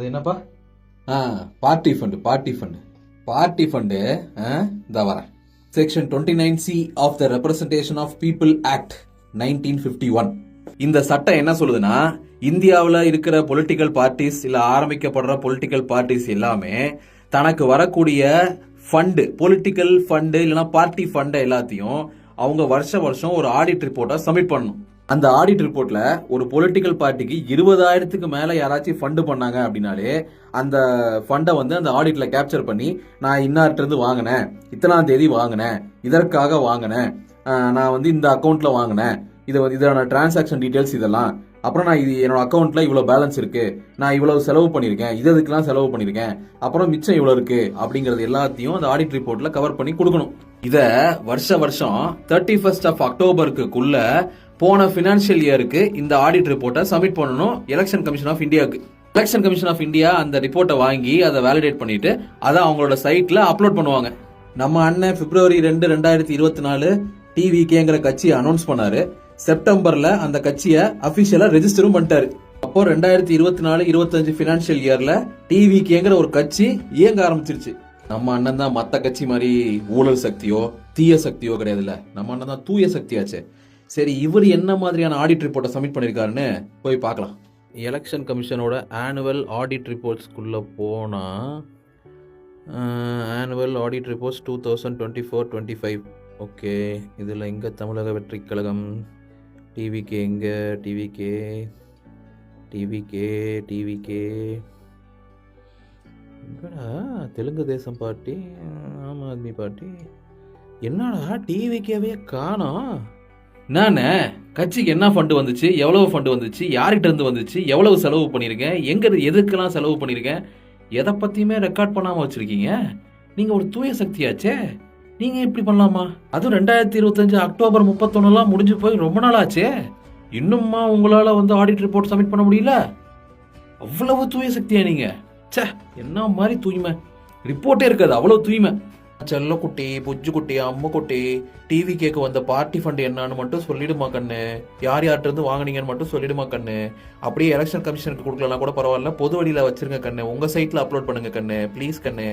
அது என்னப்பா? Party fund இந்த வரேன். Section 29C of the representation of people act 1951. இந்த சட்டம் என்ன சொல்லுதுன்னா, இந்தியாவில் இருக்கிற பொலிட்டிக்கல் பார்ட்டிஸ் இல்ல ஆரம்பிக்கப்படுற பொலிட்டிக்கல் பார்ட்டிஸ் எல்லாமே தனக்கு வரக்கூடிய ஃபண்டு, பொலிட்டிக்கல் ஃபண்டு இல்லைன்னா பார்ட்டி ஃபண்டு எல்லாத்தையும் அவங்க வருஷம் ஒரு ஆடிட் ரிப்போர்ட்டை சப்மிட் பண்ணணும். அந்த ஆடிட் ரிப்போர்ட்ல ஒரு பொலிட்டிக்கல் பார்ட்டிக்கு 20,000க்கு மேல யாராச்சும் ஃபண்டு பண்ணாங்க அப்படின்னாலே அந்த ஃபண்டை வந்து அந்த ஆடிட்ல கேப்சர் பண்ணி, நான் இன்னார்ட்ட இருந்து வாங்கினேன், இத்தனாம் தேதி வாங்கினேன், இதற்காக வாங்கினேன், நான் வந்து இந்த அக்கௌண்ட்ல வாங்கினேன், இதோட டிரான்சாக்ஷன் டீடைல்ஸ் இதெல்லாம், அப்புறம் நான் இது என்னோட அக்கௌண்ட்ல இவ்வளவு பேலன்ஸ் இருக்கு, நான் இவ்வளவு செலவு பண்ணிருக்கேன், இதுக்கெல்லாம் செலவு பண்ணிருக்கேன், அப்புறம் மிச்சம் இவ்வளவு இருக்கு அப்படிங்கறது எல்லாத்தையும் அந்த ஆடிட் ரிப்போர்ட்ல கவர் பண்ணி கொடுக்கணும். இத வருஷம் 31st of Octoberக்குள்ள போன பினான்சியல் இயருக்கு இந்த ஆடிட் ரிப்போர்ட்டை சப்மிட் பண்ணணும் எலெக்ஷன் கமிஷன் ஆஃப் இந்தியாவுக்கு. எலெக்ஷன் கமிஷன் ஆஃப் இந்தியா அந்த ரிப்போர்ட்டை வாங்கி அதை வேலிடேட் பண்ணிட்டு அதை அவங்களோட சைட்ல அப்லோட் பண்ணுவாங்க. நம்ம அண்ணன் February 2, 2024 டிவிகேங்கிற கட்சியை அனௌன்ஸ் பண்ணாரு. செப்டம்பர்ல அந்த கட்சியை அபிஷியலா ரெஜிஸ்டரும் பண்ணிட்டாரு. அப்போ 2024-25 பினான்சியல் இயர்ல டிவிகேங்கிற ஒரு கட்சி இயங்க ஆரம்பிச்சிருச்சு. நம்ம அண்ணன் தான் மத்த கட்சி மாதிரி ஊழல் சக்தியோ தீய சக்தியோ கிடையாதுல்ல, நம்ம அண்ணன் தான் தூய சக்தியாச்சு. சரி, இவர் என்ன மாதிரியான ஆடிட் ரிப்போர்ட்டை சப்மிட் பண்ணிருக்காருன்னு போய் பார்க்கலாம். எலெக்ஷன் கமிஷனோட ஆனுவல் ஆடிட் ரிப்போர்ட்ஸ்குள்ள போனா ஆனுவல் ஆடிட் ரிப்போர்ட்ஸ் 2024-25. ஓகே, இதில் எங்கே தமிழக வெற்றி கழகம், டிவிகே எங்கே, டிவிகே எங்கடா, தெலுங்கு தேசம் பார்ட்டி, ஆம் ஆத்மி பார்ட்டி, என்னடா டிவிகேவே காணோம். நானே கட்சிக்கு என்ன ஃபண்டு வந்துச்சு, எவ்வளவு ஃபண்டு வந்துச்சு, யார்கிட்ட இருந்து வந்துச்சு, எவ்வளவு செலவு பண்ணியிருக்கேன், எதுக்கெல்லாம் செலவு பண்ணியிருக்கேன், எதை பற்றியுமே ரெக்கார்ட் பண்ணாமல் வச்சுருக்கீங்க. நீங்கள் ஒரு தூய சக்தியாச்சே, நீங்கள் இப்படி பண்ணலாமா? அதுவும் 2025 அக்டோபர் 31 முடிஞ்சு போய் ரொம்ப நாள் ஆச்சே, இன்னும்மா உங்களால் வந்து ஆடிட் ரிப்போர்ட் சப்மிட் பண்ண முடியல? அவ்வளவு தூய சக்தியா நீங்கள்? சே, என்ன மாதிரி தூய்மை, ரிப்போர்ட்டே இருக்காது, அவ்வளவு தூய்மை. செல்லக்குட்டி, புஜ்ஜுக்குட்டி, அம்முக்குட்டி, டிவிகேக்கு வந்த பார்ட்டி ஃபண்ட் என்னன்னு மட்டும் சொல்லிடுமா கண்ணு, யார்கிட்ட இருந்து வாங்கினீங்கன்னு மட்டும் சொல்லிடுமா கண்ணு. அப்படியே எலெக்ஷன் கமிஷனுக்கு கொடுக்கலாம் கூட பரவாயில்ல, பொது வழியில வச்சிருங்க கண்ணு, உங்க சைட்ல அப்லோட் பண்ணுங்க கண்ணு, ப்ளீஸ் கண்ணு.